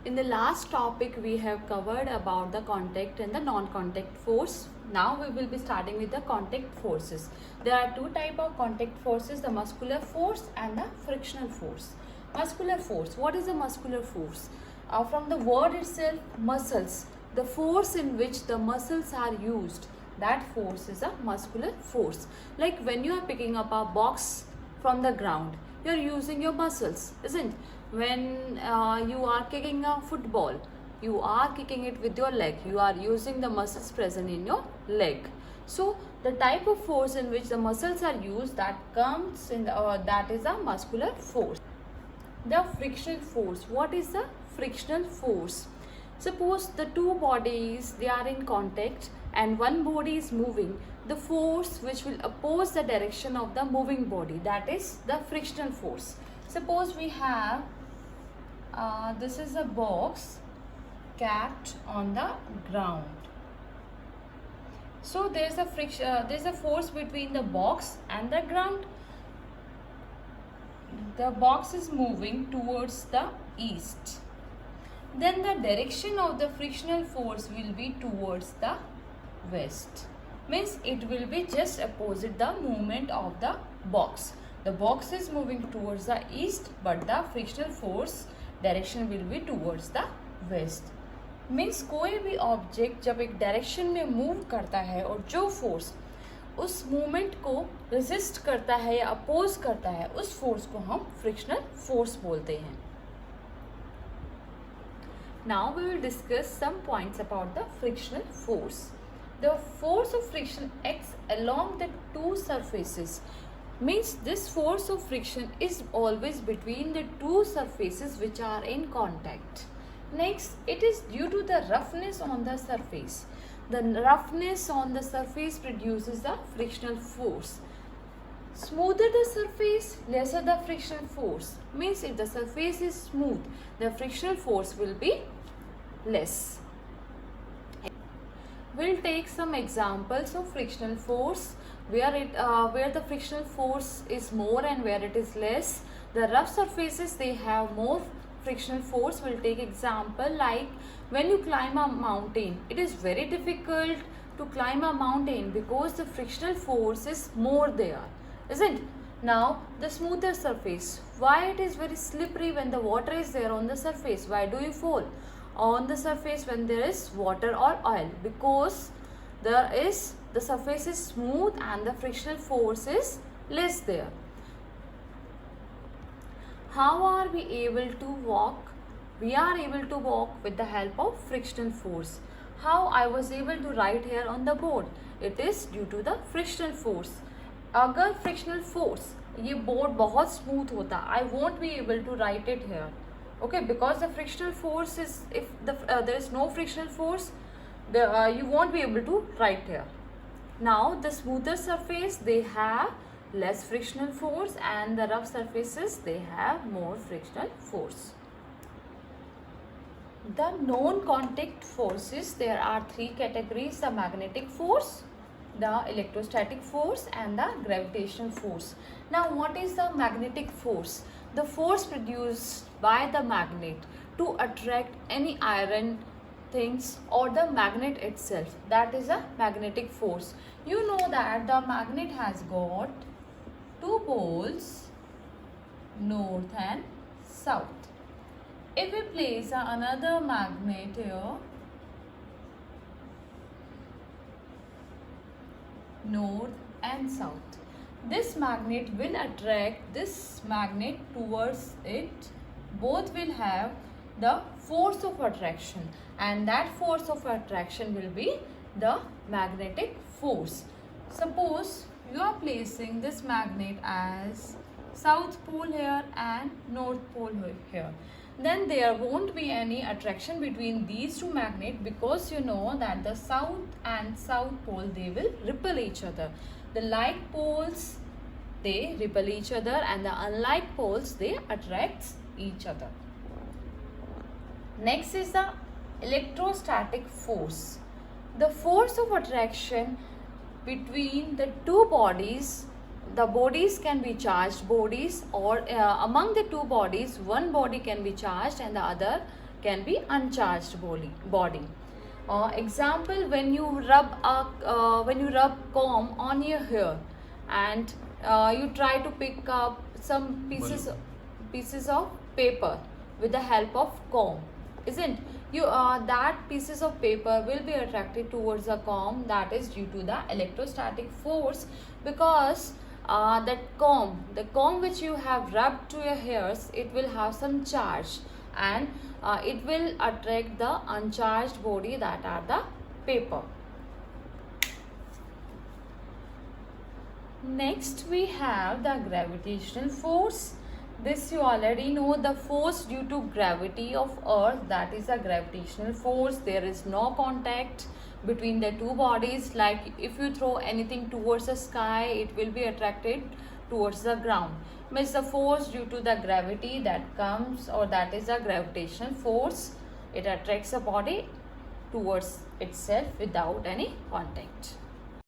In the last topic, we have covered about the contact and the non-contact force. Now we will be starting with the contact forces. There are two type of contact forces, the muscular force and the frictional force. Muscular force. What is the muscular force? From the word itself, muscles. The force in which the muscles are used, that force is a muscular force. Like when you are picking up a box from the ground, you are using your muscles, isn't? When you are kicking a football, you are kicking it with your leg. You are using the muscles present in your leg. So the type of force in which the muscles are used, that comes in the, that is a muscular force. The frictional force. What is the frictional force? Suppose the two bodies, they are in contact and one body is moving, the force which will oppose the direction of the moving body, that is the frictional force. Suppose we have this is a box kept on the ground. So there's a friction, there's a force between the box and the ground. The box is moving towards the east. Then the direction of the frictional force will be towards the west. Means it will be just opposite the movement of the box. The box is moving towards the east, but the frictional force direction will be towards the west. Means कोई भी object जब एक direction में move करता है और जो force उस मूवमेंट को रेजिस्ट करता है या अपोज करता है, उस फोर्स को हम फ्रिक्शनल फोर्स बोलते हैं. Now we will discuss some points about the frictional force. The force of friction acts along the two surfaces. Means this force of friction is always between the two surfaces which are in contact. Next, it is due to the roughness on the surface. The roughness on the surface produces the frictional force. Smoother the surface, lesser the frictional force. Means if the surface is smooth, the frictional force will be less. We'll take some examples of frictional force where the frictional force is more and where it is less. The rough surfaces, they have more frictional force. We'll take example like when you climb a mountain, it is very difficult to climb a mountain because the frictional force is more there, isn't it? Now the smoother surface, why it is very slippery when the water is there on the surface? Why do you fall on the surface when there is water or oil? Because the surface is smooth and the frictional force is less there. How are we able to walk? We are able to walk with the help of frictional force. How I was able to write here on the board? It is due to the frictional force. अगर frictional force ये board बहुत smooth होता, I won't be able to write it here. Okay, because the frictional force is, if there is no frictional force, you won't be able to write here. Now the smoother surface, they have less frictional force and the rough surfaces, they have more frictional force. The non-contact forces, there are three categories: the magnetic force, the electrostatic force and the gravitational force. Now what is the magnetic force? The force produced by the magnet to attract any iron things or the magnet itself, that is a magnetic force. You know that the magnet has got two poles, north and south. If we place another magnet here, north and south, this magnet will attract this magnet towards it. Both will have the force of attraction, and that force of attraction will be the magnetic force. Suppose you are placing this magnet as south pole here and north pole here, then there won't be any attraction between these two magnets, because you know that the south and south pole, they will repel each other. The like poles, they repel each other, and the unlike poles, they attract each other. Next is the electrostatic force. The force of attraction between the two bodies, the bodies can be charged bodies, or among the two bodies, one body can be charged and the other can be uncharged body. Example, when you rub comb on your hair and you try to pick up some pieces of paper with the help of comb, isn't you that pieces of paper will be attracted towards the comb. That is due to the electrostatic force, because the comb which you have rubbed to your hairs, it will have some charge, and it will attract the uncharged body, that are the paper. Next we have the gravitational force. This you already know, the force due to gravity of earth, that is a gravitational force. There is no contact between the two bodies. Like if you throw anything towards the sky, it will be attracted towards the ground. Means the force due to the gravity that comes, or that is a gravitational force, it attracts a body towards itself without any contact.